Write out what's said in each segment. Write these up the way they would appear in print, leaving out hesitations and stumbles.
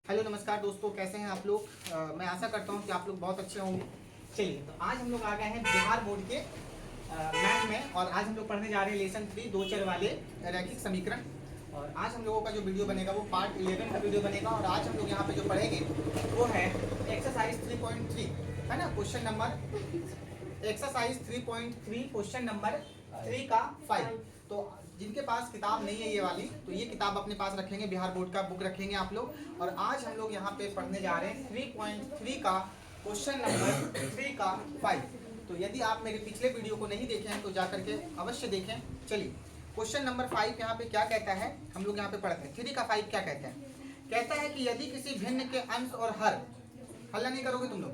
Hello नमस्कार दोस्तों, कैसे हैं आप लोग। मैं आशा करता हूं कि आप लोग बहुत अच्छे होंगे। चलिए, तो आज हम लोग आ गए हैं बिहार बोर्ड के मैथ में, और आज हम लोग पढ़ने जा रहे हैं लेसन 3 दो चर वाले रैखिक समीकरण। और आज हम लोगों का जो वीडियो बनेगा वो पार्ट 11 का वीडियो बनेगा। और आज हम लोग यहाँ पे जो पढ़ेंगे वो है एक्सरसाइज 3.3, है ना, question number exercise 3.3 question number 3 का 5। तो जिनके पास किताब नहीं है ये वाली, तो ये किताब अपने पास रखेंगे, बिहार बोर्ड का बुक रखेंगे आप लोग। और आज हम लोग यहाँ पे पढ़ने जा रहे हैं 3.3 का क्वेश्चन नंबर 3 का 5। तो यदि आप मेरे पिछले वीडियो को नहीं देखे हैं तो जा करके अवश्य देखें। चलिए, क्वेश्चन नंबर 5 यहाँ पे क्या कहता है, हम लोग यहाँ पे पढ़ते हैं। 3 का 5 क्या कहता है? कहता है कि यदि किसी भिन्न के अंश और हर, हल्ला नहीं करोगे तुम लोग,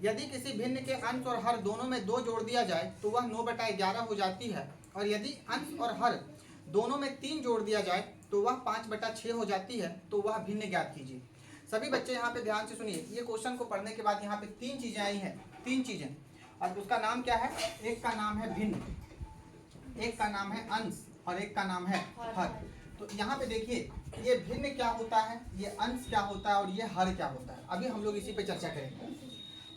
यदि किसी भिन्न के अंश और हर दोनों में 2 जोड़ दिया जाए तो वह 9/11 हो जाती है। और यदि अंश और हर दोनों में 3 जोड़ दिया जाए तो वह 5/6 हो जाती है। तो वह भिन्न ज्ञात कीजिए। सभी बच्चे यहाँ पे ध्यान से सुनिए। ये क्वेश्चन को पढ़ने के बाद यहाँ पे 3 चीजें आई हैं, 3 चीजें। और उसका नाम क्या है? एक का नाम है भिन्न, एक का नाम है अंश, और एक का नाम है हर। तो यहाँ पे देखिए, ये भिन्न क्या होता है, ये अंश क्या होता है, और ये हर क्या होता है। अभी हम लोग इसी पे चर्चा करेंगे।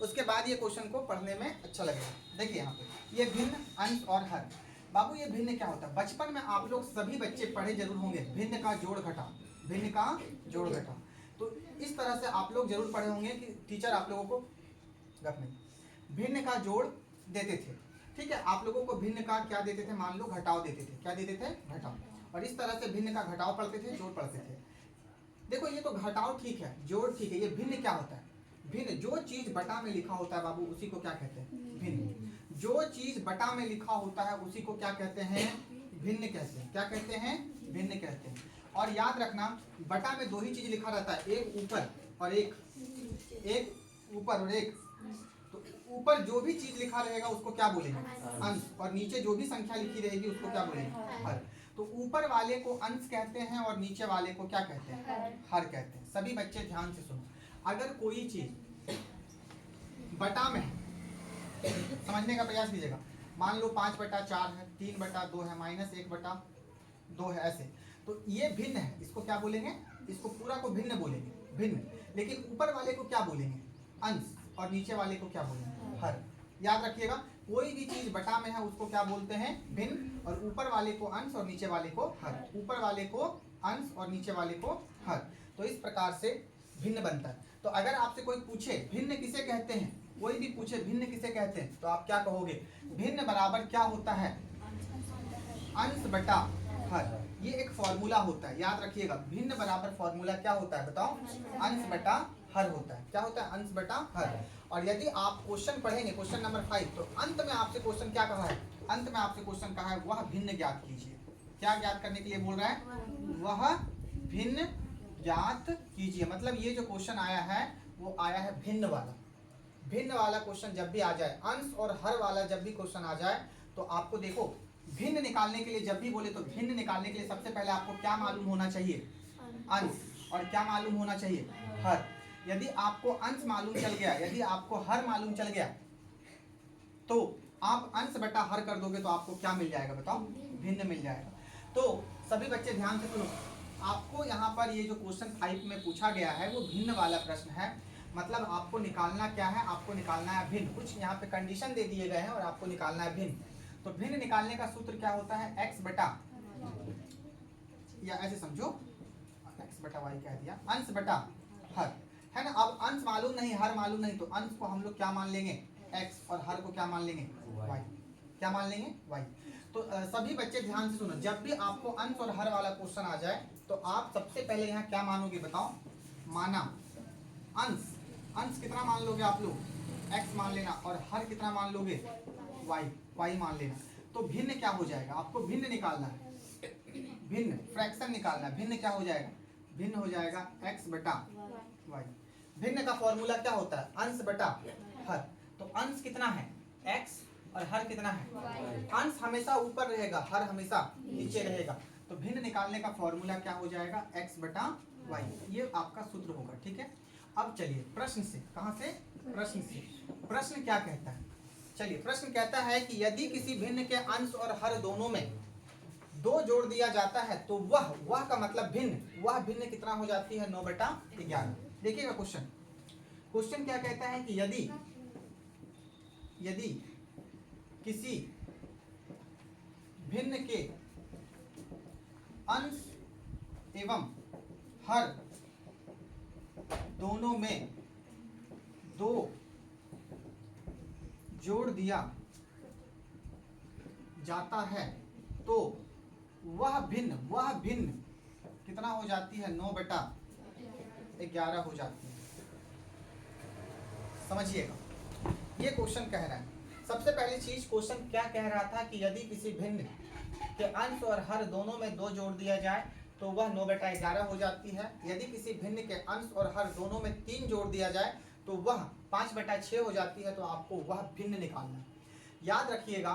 उसके बाद ये क्वेश्चन को पढ़ने में अच्छा लगेगा। देखिए यहाँ पे ये भिन्न, अंश और हर। बाबू, ये भिन्न क्या होता है? बचपन में आप लोग सभी बच्चे पढ़े जरूर होंगे, भिन्न का जोड़ घटाव, भिन्न का जोड़ घटाव। तो इस तरह से आप लोग जरूर पढ़े होंगे कि टीचर आप लोगों को भिन्न का जोड़ देते थे। ठीक है, आप लोगों को भिन्न का क्या देते थे? मान लो घटाव देते थे। क्या देते थे? घटाव। और इस तरह से भिन्न का घटाव पढ़ते थे, जोड़ पढ़ते थे। देखो, ये तो घटाव ठीक है, जोड़ ठीक है। ये भिन्न क्या होता है? भिन्न, जो चीज बटा में लिखा होता है बाबू, उसी को क्या कहते हैं? भिन्न। जो चीज बटा में लिखा होता है उसी को क्या कहते हैं? भिन्न कहते हैं। क्या कहते हैं? भिन्न कहते हैं। और याद रखना, बटा में 2 ही चीज लिखा रहता है, एक ऊपर और एक ऊपर और एक। तो ऊपर जो भी चीज लिखा रहेगा उसको क्या बोलेंगे? अंश। और नीचे जो भी संख्या लिखी रहेगी उसको क्या बोलेंगे? हर। तो ऊपर वाले को अंश कहते हैं और नीचे वाले को क्या कहते हैं? हर कहते हैं। सभी बच्चे ध्यान से सुनो। अगर कोई चीज बटा में है, समझने का प्रयास कीजिएगा। मान लो 5/4 है, 3/2 है, -1/2 है, ऐसे। तो ये भिन्न है, इसको क्या बोलेंगे? इसको पूरा को भिन्न बोलेंगे, भिन्न। लेकिन ऊपर वाले को क्या बोलेंगे? अंश। और नीचे वाले को क्या बोलेंगे? हर। याद रखिएगा, कोई भी चीज बटा में है उसको क्या बोलते हैं? भिन्न। और ऊपर वाले को अंश और नीचे वाले को हर। ऊपर वाले को अंश और नीचे वाले को हर। तो इस प्रकार से भिन्न बनता है। तो अगर आपसे कोई पूछे भिन्न किसे कहते हैं, कोई भी पूछे भिन्न किसे कहते हैं, तो आप क्या कहोगे? भिन्न बराबर क्या होता है? अंश बटा हर। ये एक फॉर्मूला होता है, याद रखिएगा। भिन्न बराबर फॉर्मूला क्या होता है बताओ? अंश बटा हर होता है। क्या होता है? अंश बटा हर। और यदि आप क्वेश्चन पढ़ेंगे, क्वेश्चन नंबर 5, तो अंत में आपसे क्वेश्चन क्या कहा है? अंत में आपसे क्वेश्चन कहा है वह भिन्न ज्ञात कीजिए। क्या ज्ञात करने के लिए बोल रहा है? वह भिन्न ज्ञात कीजिए। मतलब ये जो क्वेश्चन आया है वो आया है भिन्न वाला। भिन्न वाला क्वेश्चन जब भी आ जाए, अंश और हर वाला जब भी क्वेश्चन आ जाए, तो आपको देखो, भिन्न निकालने के लिए जब भी बोले तो भिन्न निकालने के लिए सबसे पहले आपको क्या मालूम होना चाहिए? अंश। और क्या मालूम होना चाहिए? हर। यदि आपको अंश मालूम चल गया, यदि आपको हर मालूम चल गया, तो आप अंश बटा हर कर दोगे तो आपको क्या मिल जाएगा बताओ? भिन्न मिल जाएगा। तो सभी बच्चे ध्यान से सुनो। आपको यहाँ पर ये जो क्वेश्चन 5 में पूछा गया है वो भिन्न वाला प्रश्न है। मतलब आपको निकालना क्या है? आपको निकालना है भिन्न। कुछ यहाँ पे कंडीशन दे दिए गए हैं और आपको निकालना है भिन्न। तो भिन्न निकालने का सूत्र क्या होता है? x बटा, या ऐसे समझो, x बटा y कह दिया, अंश बटा हर, है ना। अब अंश मालूम नहीं, हर मालूम नहीं, तो अंश को हम लोग क्या मान लेंगे? x, और हर को क्या मान लेंगे? y। क्या मान लेंगे? y। तो सभी बच्चे ध्यान से सुनो। जब भी आपको अंश और हर वाला क्वेश्चन आ जाए तो आप सबसे पहले यहाँ क्या मानोगे बताओ? माना अंश। अंश कितना मान लोगे आप लोग? x मान लेना। और हर कितना मान लोगे? y मान लेना। तो भिन्न क्या हो जाएगा? आपको भिन्न निकालना है, भिन्न फ्रैक्शन निकालना है। भिन्न क्या हो जाएगा? भिन्न हो जाएगा x बटा y। भिन्न का फॉर्मूला क्या होता है? अंश बटा हर। तो अंश कितना है? x, और हर कितना है? अंश हमेशा ऊपर रहेगा, हर हमेशा नीचे रहेगा। तो भिन्न निकालने का फॉर्मूला क्या हो जाएगा? x बटा y। ये आपका सूत्र होगा। ठीक है, अब चलिए प्रश्न से। कहां से? प्रश्न से। प्रश्न क्या कहता है? चलिए, प्रश्न कहता है कि यदि किसी भिन्न के अंश और हर दोनों में 2 जोड़ दिया जाता है तो वह का मतलब भिन्न, वह भिन्न कितना हो जाती है 9/11। देखिएगा क्वेश्चन क्या कहता है कि यदि किसी भिन्न के अंश एवं हर दोनों में 2 जोड़ दिया जाता है तो वह भिन्न कितना हो जाती है 9/11 हो जाती है। समझिएगा, ये क्वेश्चन कह रहा है। सबसे पहली चीज क्वेश्चन क्या कह रहा था कि यदि किसी भिन्न के अंश और हर दोनों में 2 जोड़ दिया जाए तो वह 9/11 हो जाती है। यदि किसी भिन्न के अंश और हर दोनों में 3 जोड़ दिया जाए तो वह 5/6 हो जाती है। तो आपको वह भिन्न निकालना है। याद रखिएगा,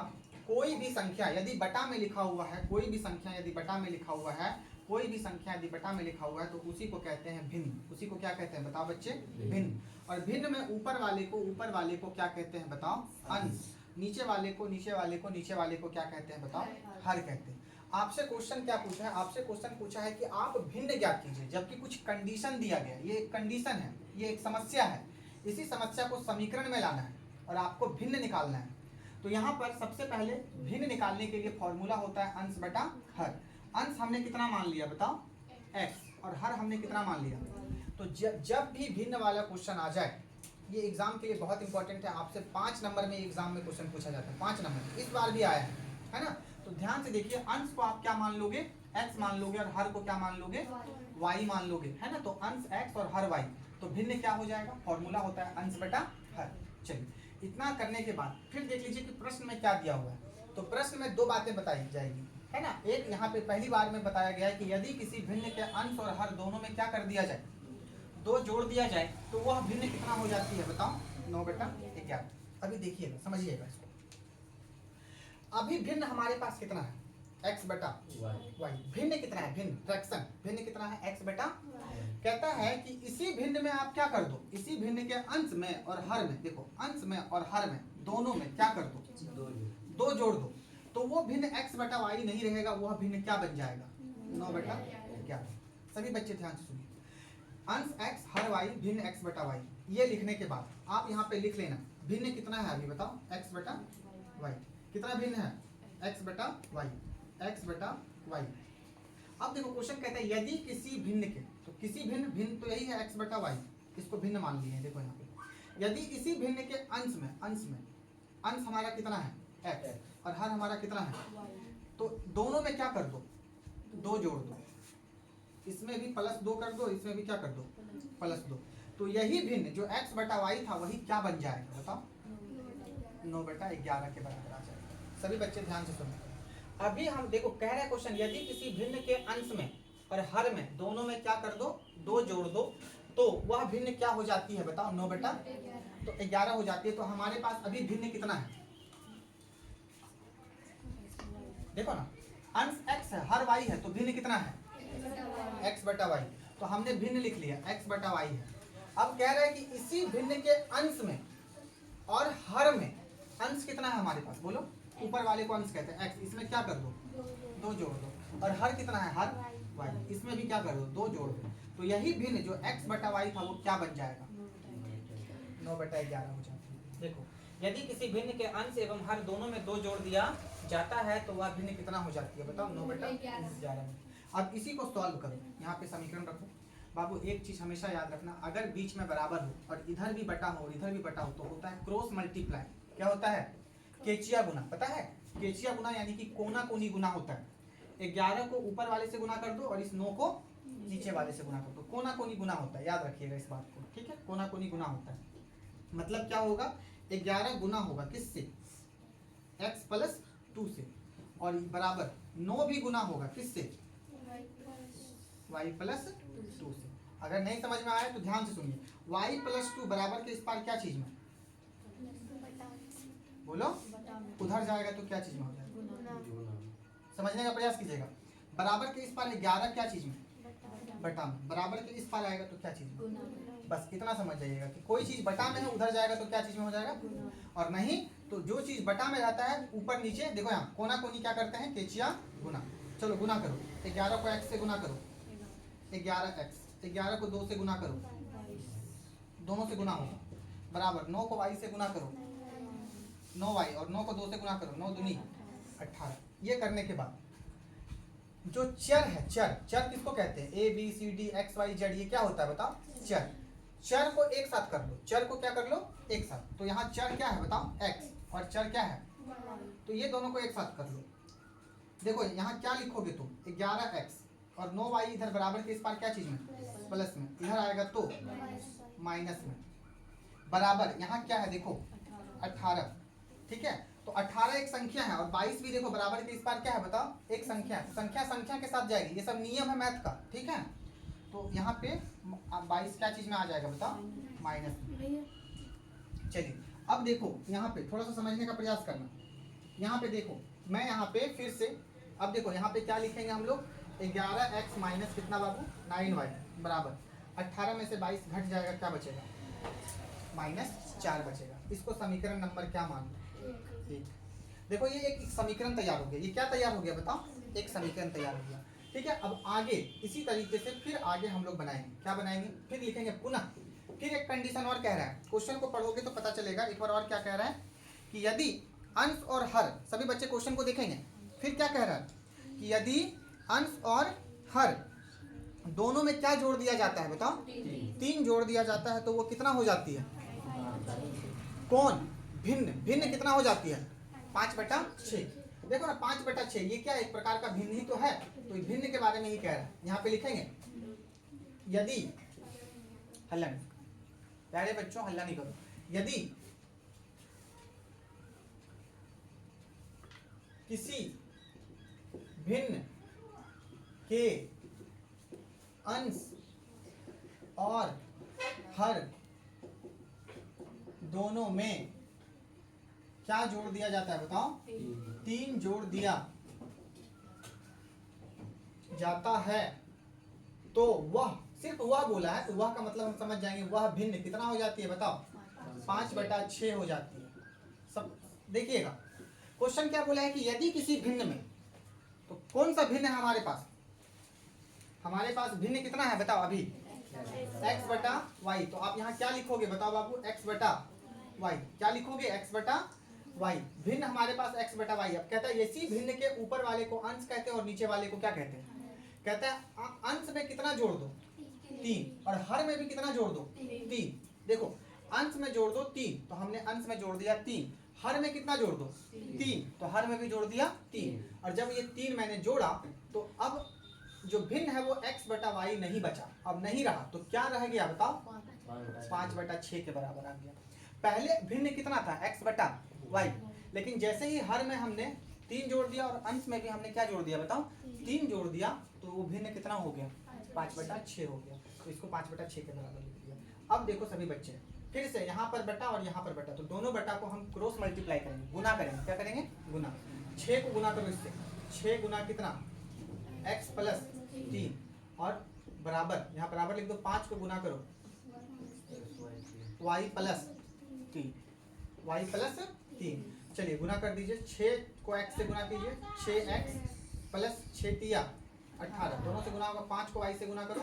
कोई भी संख्या यदि बटा में लिखा हुआ है, कोई भी संख्या यदि बटा में लिखा हुआ है, तो उसी को कहते हैं भिन्न। उसी को क्या कहते हैं बताओ बच्चे? भिन्न। और भिन्न में ऊपर वाले को क्या कहते हैं बताओ? अंश। नीचे वाले को क्या कहते हैं बताओ? हर कहते हैं। आपसे क्वेश्चन क्या पूछा है? आपसे क्वेश्चन पूछा है कि आप भिन्न ज्ञात कीजिए, जबकि कुछ कंडीशन दिया गया। ये एक कंडीशन है, ये एक समस्या है। इसी समस्या को समीकरण में लाना है और आपको भिन्न निकालना है। तो यहाँ पर सबसे पहले भिन्न निकालने के लिए फॉर्मूला होता है अंश बटा हर। अंश हमने कितना मान लिया बताओ? x। और हर हमने कितना मान लिया? तो जब भी भिन्न वाला क्वेश्चन आ जाए, ये एग्जाम के लिए बहुत इंपॉर्टेंट है। आपसे 5 नंबर में एग्जाम में क्वेश्चन पूछा जाता है, 5 नंबर। इस बार भी आया है ना? तो ध्यान से देखिए, अंश को आप क्या मान लोगे? x मान लोगे, और हर को क्या मान लोगे? y मान लोगे, है ना? तो अंश x और हर y। तो भिन्न क्या हो जाएगा? फॉर्मूला होता है अंश बटा हर। चलिए, इतना करने के बाद फिर देख लीजिए कि प्रश्न में क्या दिया हुआ है। तो प्रश्न में 2 बातें बताई जाएगी, है ना? एक यहाँ पे पहली बार में बताया गया है कि यदि किसी भिन्न के अंश और हर दोनों में क्या कर दिया जाए? 2 जोड़ दिया जाए तो वह भिन्न कितना हो जाती है बताओ? 9/11। अभी देखिएगा, समझिएगा इसको। अभी भिन्न हमारे पास कितना है? x/y। भिन्न कितना है? भिन्न फ्रैक्शन भिन्न कितना है? x/y। कहता है कि इसी भिन्न में आप क्या कर दो? इसी भिन्न के अंश में और हर में, देखो अंश में और हर में दोनों में क्या कर दो? 2 जोड़ दो। तो वो भिन्न x/y नहीं रहेगा, वह भिन्न क्या बन जाएगा? 9/11। सभी बच्चे ध्यान से सुनिए। अंश x हर y भिन्न x/y। ये लिखने के बाद आप यहाँ पे लिख लेना भिन्न कितना है अभी बताओ? x/y। कितना भिन्न है? x/y। अब देखो क्वेश्चन कहता है यदि किसी भिन्न के, तो किसी भिन्न तो यही है x/y, इसको भिन्न मान लिए। देखो यहाँ पे यदि इसी भिन्न के अंश में अंश हमारा कितना है? x। और हर हमारा कितना है? तो दोनों में क्या कर दो? 2 जोड़ दो। इसमें भी +2 कर दो, इसमें भी क्या कर दो? +2। तो यही भिन्न जो x/y था वही क्या बन जाएगा बताओ? 9/11 के बराबर आ जाएगा। सभी बच्चे ध्यान से सुनो। अभी हम देखो कह रहे हैं क्वेश्चन, यदि किसी भिन्न के अंश में और हर में दोनों में क्या कर दो? 2 जोड़ दो। तो वह भिन्न क्या हो जाती है बताओ? 9/11 हो जाती है। तो हमारे पास अभी भिन्न कितना है? देखो ना, अंश x है, हर y है, तो भिन्न कितना है? x/y। तो हमने भिन्न लिख लिया, x/y है। अब कह रहा है कि इसी भिन्न के अंश में और हर में अंश कितना है हमारे पास? बोलो। ऊपर वाले को अंश कहते हैं x। इसमें क्या कर दो? 2 जोड़ दो। और हर कितना है? हर y। इसमें भी क्या कर दो? 2 जोड़ दो। तो यही भिन्न जो x/y था वो क्या बन जाएगा? 9/11 हो जाता है। देखो, यदि किसी भिन्न के अंश एवं हर दोनों में 2 जोड़ दिया जाता है तो वह भिन्न कितना हो जाती है बताओ? 9/11 में। अब इसी को सॉल्व करो, यहाँ पे समीकरण रखो। बाबू एक चीज हमेशा याद रखना, अगर बीच में बराबर हो और इधर भी बटा हो और इधर भी बटा हो तो होता है क्रॉस मल्टीप्लाई। क्या होता है? केचिया गुना। पता है? केचिया गुना यानी कि कोना कोनी गुना होता है। 11 को ऊपर वाले से गुना कर दो और इस 9 को नीचे वाले से गुना कर दो। कोना कोनी गुना होता है, याद रखिएगा इस बात को, ठीक है? कोना कोनी गुना होता है। मतलब क्या होगा? 11 गुना होगा किससे? x+2 से। और बराबर 9 भी गुना होगा किससे? y+2 से। अगर नहीं समझ में आया तो ध्यान से सुनिए। y+2 बराबर के इस पार क्या चीज में? बोलो। उधर जाएगा तो क्या चीज में हो जाएगा? समझने का प्रयास कीजिएगा। बराबर के इस पार 11 क्या चीज में? बटा में। बराबर के इस पार आएगा तो क्या चीज में? बस इतना समझ जाइएगा कि कोई चीज बटा में है, उधर जाएगा तो क्या चीज में हो जाएगा? और नहीं तो जो चीज बटा में रहता है ऊपर नीचे, देखो यहाँ कोना कोनी क्या करते हैं? केचिया गुना। चलो गुना करो, 11 को x से गुना करो, 11x, 11 को 2 से गुना करो, दोनों से गुना होगा, बराबर 9 को y से गुना करो, 9y, और 9 को 2 से गुना करो, 9 दूनी 18। ये करने के बाद जो चर है, चर, चर किसको कहते हैं? a b c d x y z, ये क्या होता है बताओ? चर। चर को एक साथ कर लो, चर को क्या कर लो? एक साथ। तो यहाँ चर क्या है बताओ? x, और चर क्या है? तो ये दोनों को एक साथ कर लो। देखो यहाँ क्या लिखोगे तुम? 11x और 9y इधर बराबर के इस पार क्या चीज में? प्लस में। इधर आएगा तो माइनस में, बराबर यहाँ क्या है देखो? 18। ठीक है, तो 18 एक संख्या है और 22 भी देखो बराबर के इस पार क्या है बताओ? एक संख्या है। संख्या संख्या के साथ जाएगी, ये सब नियम है मैथ का। ठीक है, तो यहाँ पे 22 क्या चीज में आ जाएगा बताओ? माइनस में। चलिए अब देखो यहाँ पे थोड़ा सा समझने का प्रयास करना। यहाँ पे देखो, मैं यहाँ पे फिर से, अब देखो यहाँ पे क्या लिखेंगे हम लोग? 11x माइनस कितना बाबू? 9y बराबर 18 में से 22 घट जाएगा, क्या बचेगा? -4 बचेगा। इसको समीकरण नंबर क्या मान लो? 1। देखो ये एक समीकरण तैयार हो गया। ये क्या तैयार हो गया बताओ? एक समीकरण तैयार हो गया। ठीक है, अब आगे इसी तरीके से फिर आगे हम लोग बनाएंगे। क्या बनाएंगे? फिर लिखेंगे पुनः। फिर एक कंडीशन और कह रहा है, क्वेश्चन को पढ़ोगे तो पता चलेगा। एक बार और क्या कह रहा है कि यदि अंश और हर, सभी बच्चे क्वेश्चन को देखेंगे। फिर क्या कह रहा है कि यदि अंश और हर दोनों में क्या जोड़ दिया जाता है बताओ? 3 जोड़ दिया जाता है, तो वो कितना हो जाती है? कौन? भिन्न। भिन्न कितना हो जाती है? 5/6। देखो ना 5/6, ये क्या एक प्रकार का भिन्न ही तो है। तो भिन्न के बारे में ही कह रहा है। यहाँ पे लिखेंगे यदि, हल्ला नहीं प्यारे बच्चों, हल्ला नहीं करो। यदि किसी भिन्न के अंश और हर दोनों में क्या जोड़ दिया जाता है बताओ? 3 जोड़ दिया जाता है, तो वह, सिर्फ वह बोला है तो वह का मतलब हम समझ जाएंगे, वह भिन्न कितना हो जाती है बताओ? 5/6 हो जाती है। सब देखिएगा, क्वेश्चन क्या बोला है कि यदि किसी भिन्न में, तो कौन सा भिन्न है हमारे पास? हमारे पास भिन्न कितना है बताओ अभी? x/y। तो आप यहाँ क्या लिखोगे बताओ बाबू? x/y। क्या लिखोगे? x/y। भिन्न हमारे पास x/y। अब कहता है इसी भिन्न के ऊपर वाले को अंश कहते हैं और नीचे वाले को क्या कहते हैं? कहता है अंश में कितना जोड़ दो? 3, और हर में भी कितना जोड़ दो? 3। देखो अंश में जोड़ दो 3, तो हमने अंश में जोड़ दिया 3। हर में कितना जोड़ दो? 3, तो हर में भी जोड़ दिया 3। और जब ये 3 मैंने जोड़ा, तो अब जो भिन्न है वो x/y नहीं बचा, अब नहीं रहा, तो क्या रह गया बताओ? 5/6 के बराबर आ गया। पहले भिन्न कितना था? x/y, लेकिन जैसे ही हर में हमने 3 जोड़ दिया और अंश में भी हमने क्या जोड़ दिया बताओ? 3 जोड़ दिया, तो वो भिन्न कितना हो गया? 5/6 हो गया। तो इसको 5/6 के बराबर लिख दिया। अब देखो सभी बच्चे, फिर से यहाँ पर बटा और यहाँ पर बटा, तो दोनों बटा को हम क्रॉस मल्टीप्लाई करेंगे, गुना करेंगे। क्या करेंगे? गुना। 6 को गुना करो इससे, 6 गुना कितना? x + 3, और बराबर, यहाँ बराबर लिख दो। 5 को गुना करो y + 3, y + 3। चलिए गुना कर दीजिए। 6 को x से गुना कीजिए, 6x + 6 तिया 18, दोनों से गुना होगा। 5 को y से गुना करो,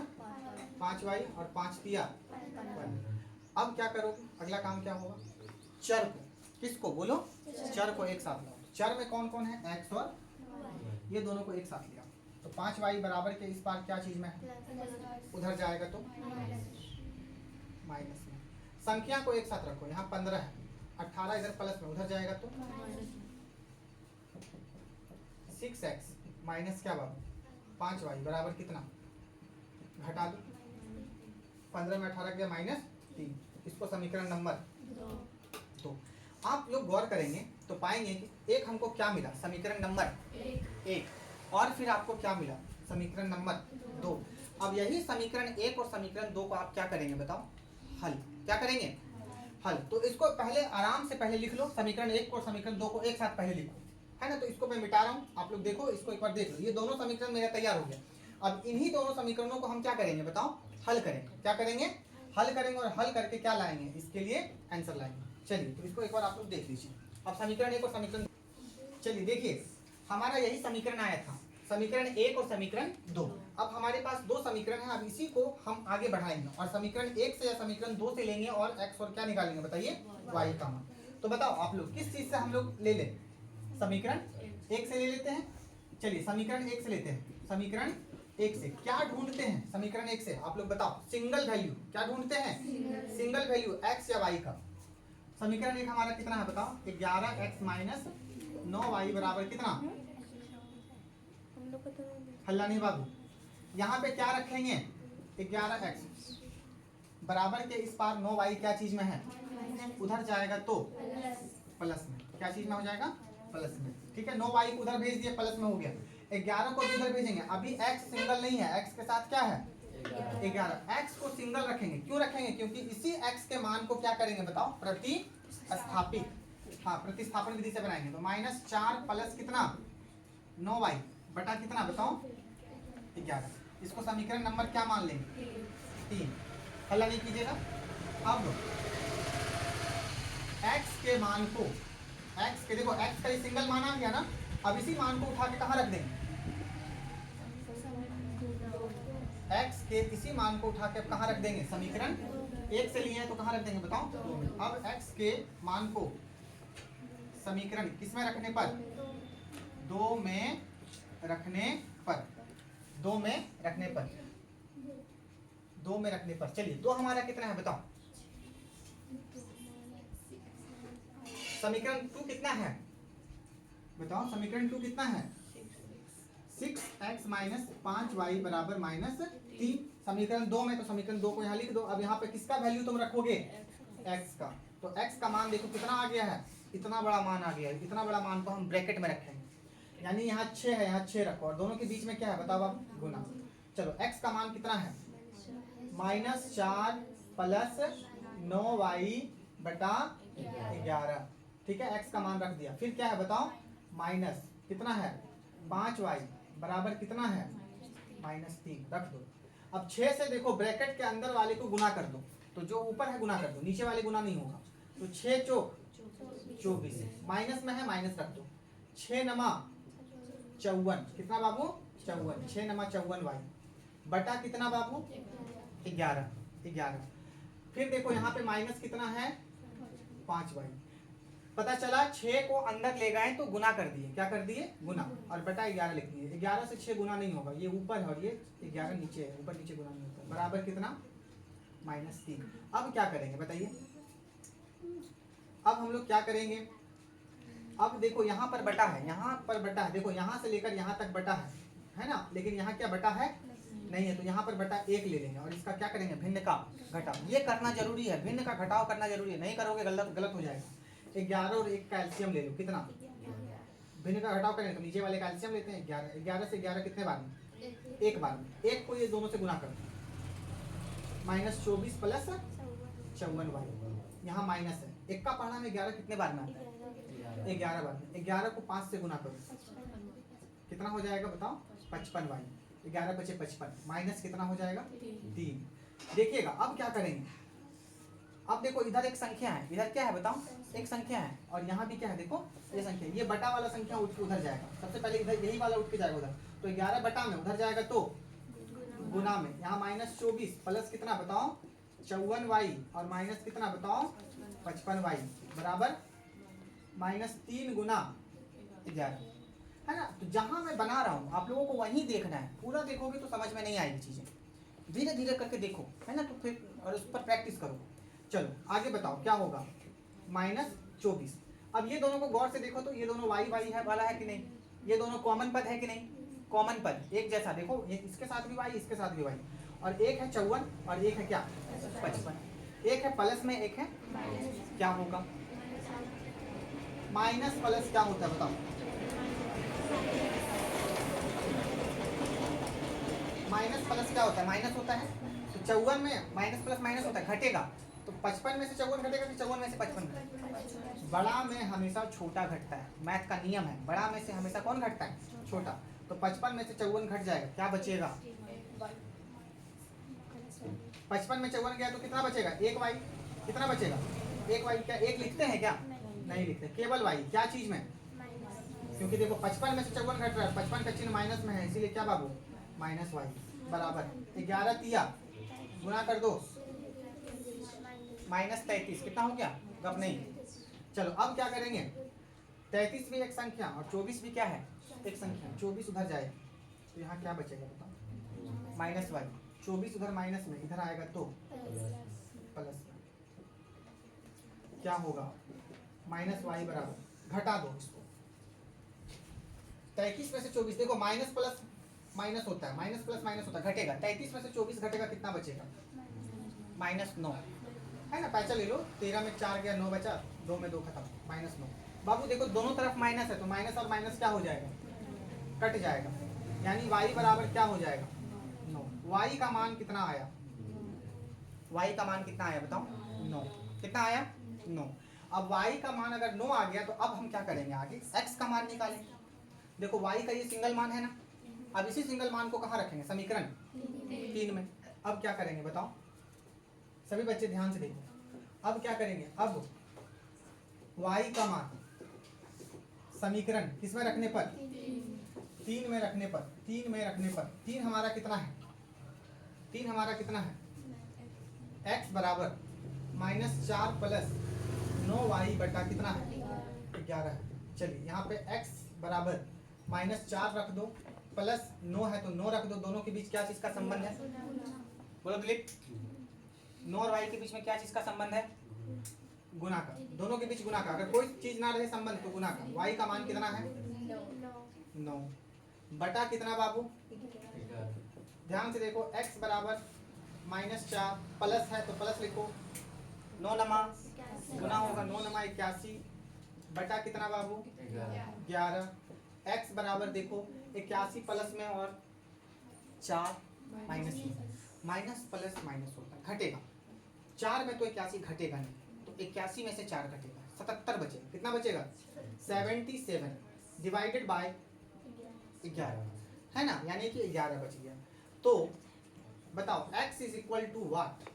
5y, और 5 तिया 1। अब क्या करोगे? अगला काम क्या होगा? चर को, किसको बोलो? चर को एक साथ लाओ। चर में कौन कौन है? x और ये दोनों को एक साथ लिया, तो 5y बराबर के इस पार क्या चीज में है? उधर जाएगा तो माइनस में। संख्या को एक साथ रखो, यहाँ 15 है, 18 इधर प्लस में, उधर जाएगा तो 6x माइनस क्या बाबू? 5y बराबर कितना? घटा दो, 15 में 18 गया -3। इसको समीकरण नंबर 2। आप लोग गौर करेंगे तो पाएंगे कि एक हमको क्या मिला? समीकरण नंबर 1। और फिर आपको क्या मिला? समीकरण नंबर 2। अब यही समीकरण 1 और समीकरण 2 को आप क्या करेंगे बताओ? हल। क्या करेंगे? हल। तो इसको पहले आराम से पहले लिख लो, समीकरण 1 और समीकरण 2 को एक साथ पहले लिखो, है ना। तो इसको मैं मिटा रहा हूँ, आप लोग देखो, इसको एक बार देख लो। ये दोनों समीकरण मेरा तैयार हो गया। अब इन्हीं दोनों समीकरणों को हम क्या करेंगे बताओ? हल करेंगे। क्या करेंगे? हल करेंगे, और हल करके क्या लाएंगे? इसके लिए आंसर लाएंगे। चलिए तो इसको एक बार आप लोग देख लीजिए। अब समीकरण 1 और समीकरण, चलिए देखिए, हमारा यही समीकरण आया था। समीकरण 1 और समीकरण 2। अब हमारे पास दो समीकरण हैं, अब इसी को हम आगे बढ़ाएंगे और समीकरण 1 से या समीकरण 2 से लेंगे और x और क्या निकालेंगे बताइए, y का मान। तो बताओ आप लोग किस चीज से हम लोग ले लें, समीकरण 1 से ले लेते हैं। चलिए समीकरण 1 से लेते हैं। समीकरण 1 से क्या ढूंढते हैं, समीकरण 1 से आप लोग बताओ, सिंगल वैल्यू क्या ढूंढते हैं, सिंगल वैल्यू x या y का। समीकरण 1 हमारा कितना है बताओ, 11x माइनस 9y बराबर कितना, हल्ला नहीं बाबू, यहाँ पे क्या रखेंगे, 11x बराबर के इस पार 9y क्या चीज में है, उधर जाएगा तो प्लस में, क्या चीज में हो जाएगा, प्लस में। ठीक है, 9y को उधर भेज दिए, प्लस में हो गया। 11 को भी उधर भेजेंगे, अभी x सिंगल नहीं है, x के साथ क्या है 11, x को सिंगल रखेंगे। क्यों रखेंगे, क्योंकि इसी x के मान को क्या करेंगे बताओ, प्रतिस्थापित। हाँ, प्रतिस्थापन विधि से बनाएंगे। तो -4 प्लस कितना 9y बटा कितना बताओ 11। इसको समीकरण नंबर क्या मान लेंगे, 3। हल्ला नहीं कीजिएगा। अब x के मान को, x के देखो x का ये सिंगल मान आ गया ना, अब इसी मान को उठा के कहाँ रख देंगे, x के इसी मान को उठा के अब कहाँ रख देंगे, समीकरण 1 से लिए हैं तो कहाँ रख देंगे बताओ, 2 में। अब x के मान को समीकरण किस में रखने पर, 2 में रखने पर, 2 में रखने पर, 2 में रखने पर। चलिए 2 हमारा कितना है बताओ, समीकरण 2 कितना है बताओ, समीकरण 2 कितना है, 6x माइनस 5y बराबर -3। समीकरण 2 में, तो समीकरण 2 को यहाँ लिख दो। अब यहाँ पे किसका वैल्यू तुम रखोगे, x का। तो x का मान देखो कितना आ गया है, इतना बड़ा मान आ गया है। इतना बड़ा मान को हम ब्रैकेट में रखेंगे, यानी यहाँ 6 है, यहाँ 6 रखो और दोनों के बीच में क्या है बताओ अब, गुना। चलो x का मान कितना है, -4 प्लस 9y बटा 11। ठीक है, x का मान रख दिया। फिर क्या है बताओ, माइनस कितना है 5y बराबर कितना है -3, रख दो। अब 6 से देखो ब्रैकेट के अंदर वाले को गुना कर दो, तो जो ऊपर है गुना कर दो, नीचे वाले गुना नहीं होगा। तो 6 चौक 24, माइनस में है माइनस रख दो। 6 नमा 54, कितना बाबू 54, 6 नमा 54y बटा कितना बाबू 11। फिर देखो यहाँ पे माइनस कितना है 5y। पता चला 6 को अंदर ले गए तो गुना कर दिए, क्या कर दिए गुना, और बटा 11 लिख दिए। 11 से 6 गुना नहीं होगा, ये ऊपर है और ये 11 नीचे है, ऊपर नीचे गुना नहीं होता। बराबर कितना -3। अब क्या करेंगे बताइए, अब हम लोग क्या करेंगे, अब देखो यहाँ पर बटा है, यहाँ पर बटा है, देखो यहाँ से लेकर यहाँ तक बटा है ना, लेकिन यहाँ क्या बटा है नहीं है, तो यहाँ पर बटा 1 ले लेंगे और इसका क्या करेंगे, भिन्न का घटाव। ये करना जरूरी है, भिन्न का घटाव करना जरूरी है, नहीं करोगे गलत हो जाएगा। 11 और 1 कैल्शियम ले लो, कितना, भिन्न का घटाव करेंगे तो नीचे वाले कैल्शियम लेते हैं। 11 से 11 कितने बार में, 1 बार में। 1 को ये दोनों से गुना करो, -24 प्लस 54y, यहाँ माइनस है। 1 का पढ़ना में 11 कितने बार में आता है, 11 बार में। 11 को 5 से गुना करो, कितना हो जाएगा बताओ 55y। 11 बचे 55, माइनस कितना हो जाएगा 3। देखिएगा अब क्या करेंगे, अब देखो इधर एक संख्या है, इधर क्या है बताओ, एक संख्या है, और यहाँ भी क्या है देखो ये संख्या, ये बटा वाला संख्या उठ के उधर जाएगा। सबसे पहले इधर यही वाला उठ के जाएगा उधर, तो 11 बटा में उधर जाएगा तो गुना में। यहाँ -24 प्लस कितना बताओ 54y और माइनस कितना बताओ 55y बराबर -3 गुना 11, है ना। तो जहां मैं बना रहा हूँ आप लोगों को वहीं देखना है, पूरा देखोगे तो समझ में नहीं आएगी चीजें, धीरे धीरे करके देखो, है ना। तो फिर और उस पर प्रैक्टिस करो। चलो आगे बताओ क्या होगा, -24। अब ये दोनों को गौर से देखो तो ये दोनों y है वाला है कि नहीं, ये दोनों कॉमन पद है कि नहीं, कॉमन पद एक जैसा। देखो ये इसके साथ भी y, इसके साथ भी y, और एक है 54 और एक है क्या 55। एक है प्लस में, एक है क्या होगा माइनस प्लस, क्या होता है बताओ, माइनस प्लस क्या होता है, माइनस होता है। तो 54 में माइनस प्लस माइनस होता है, घटेगा। तो 55 में से 54 घटेगा कि 54 में से 55 घटेगा। बड़ा में हमेशा छोटा घटता है, मैथ का नियम है, बड़ा में से हमेशा कौन घटता है, छोटा। तो 55 में से 54 घट जाएगा, क्या बचेगा, 55 में 54 गया तो कितना बचेगा, 1y। कितना बचेगा 1y। क्या 1 लिखते हैं क्या, नहीं लिखते, केवल y क्या चीज में, क्योंकि देखो 55 में से 54 घट रहा है, 55 का चिन्ह माइनस में है, इसीलिए क्या बाबू माइनस वाई बराबर 11 तिया गुना कर दो -33 कितना हो गया, गप नहीं। चलो अब क्या करेंगे, 33 भी एक संख्या और 24 भी क्या है एक संख्या, 24 उधर जाए तो यहाँ क्या बचेगा बताओ माइनस वाई, 24 उधर माइनस में इधर आएगा तो प्लस में, क्या होगा माइनस वाई बराबर घटा दो इसको 33 में से 24, देखो माइनस प्लस माइनस होता है, माइनस प्लस माइनस होता है, घटेगा 33 में से 24 घटेगा कितना बचेगा -9 है ना, पैसा ले लो 13 में 4 गया 9 बचा, 2 में 2 खत्म -9। बाबू देखो दोनों तरफ माइनस है तो माइनस और माइनस क्या हो जाएगा कट जाएगा, यानी y बराबर क्या हो जाएगा 9। y का मान कितना आया, y का मान कितना आया बताओ 9, कितना आया 9। अब y का मान अगर 9 आ गया तो अब हम क्या करेंगे आगे x का मान निकालेंगे। देखो y का ये सिंगल मान है ना, अब इसी सिंगल मान को कहाँ रखेंगे समीकरण 3 में। अब क्या करेंगे बताओ सभी बच्चे ध्यान से देखो, अब क्या करेंगे, अब y का मान समीकरण किसमें रखने पर 3 में रखने पर, 3 में रखने पर 3 हमारा कितना है, 3 हमारा कितना है x बराबर -4 प्लस 9y बटा कितना है 11। चलिए यहाँ पे x बराबर -4 रख दो प्लस 9 है तो 9 रख दो, दोनों के बीच क्या चीज का संबंध है बोलो दिलीप, 9 और y के बीच में क्या चीज का संबंध है गुना का, दोनों के बीच गुना का, अगर कोई चीज ना रहे संबंध तो गुना का। y का मान कितना है 9 बटा कितना बाबू, ध्यान से देखो x बराबर -4 प्लस है तो प्लस लिखो, 9 नमा गुना होगा 9 नमा 81 बटा कितना बाबू 11। x बराबर देखो 81 प्लस में और 4 माइनस में, माइनस प्लस माइनस होता है घटेगा, 4 में तो 81 घटेगा नहीं, तो 81 में से 4 घटेगा 77 बचेगा, कितना बचेगा 77 डिवाइडेड बाय 11 है ना, यानी कि 11 बच गया। तो बताओ x is equal to what,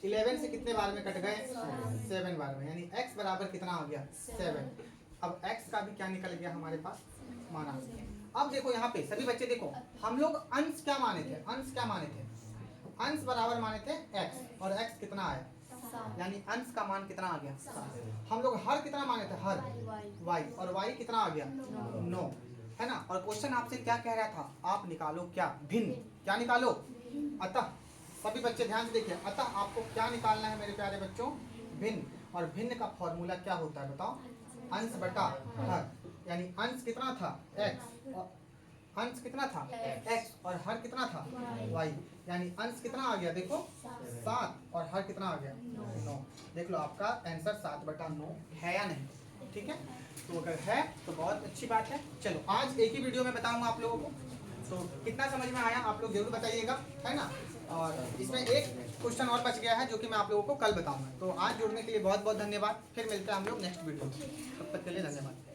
11 से कितने बार में कट गए 7 बार में, यानी x बराबर कितना हो गया 7। अब x का भी क्या निकल गया हमारे पास माना। अब देखो यहाँ पे सभी बच्चे देखो, हम लोग अंश क्या माने थे, अंश क्या माने थे, अंश बराबर माने थे x और x कितना आया, यानी अंश का मान कितना आ गया। हम लोग हर कितना माने थे, हर y, और y कितना आ गया 9 है ना। और क्वेश्चन आपसे क्या कह रहा था, आप निकालो क्या भिन्न, क्या निकालो। अतः सभी बच्चे ध्यान से देखिए, अतः आपको क्या निकालना है मेरे प्यारे बच्चों, भिन्न। और भिन्न का फॉर्मूला क्या होता है बताओ, अंश बटा हर, यानी अंश कितना था x और अंश कितना था x और हर कितना था y, यानी अंश कितना आ गया देखो 7 और हर कितना आ गया 9। देख लो आपका आंसर 7/9 है या नहीं, ठीक है। तो अगर है तो बहुत अच्छी बात है। चलो आज एक ही वीडियो में बताऊंगा आप लोगों को, तो कितना समझ में आया आप लोग जरूर बताइएगा, है ना। और इसमें एक क्वेश्चन और बच गया है जो कि मैं आप लोगों को कल बताऊंगा। तो आज जुड़ने के लिए बहुत बहुत धन्यवाद, फिर मिलते हैं हम लोग नेक्स्ट वीडियो में, तब तक के लिए धन्यवाद।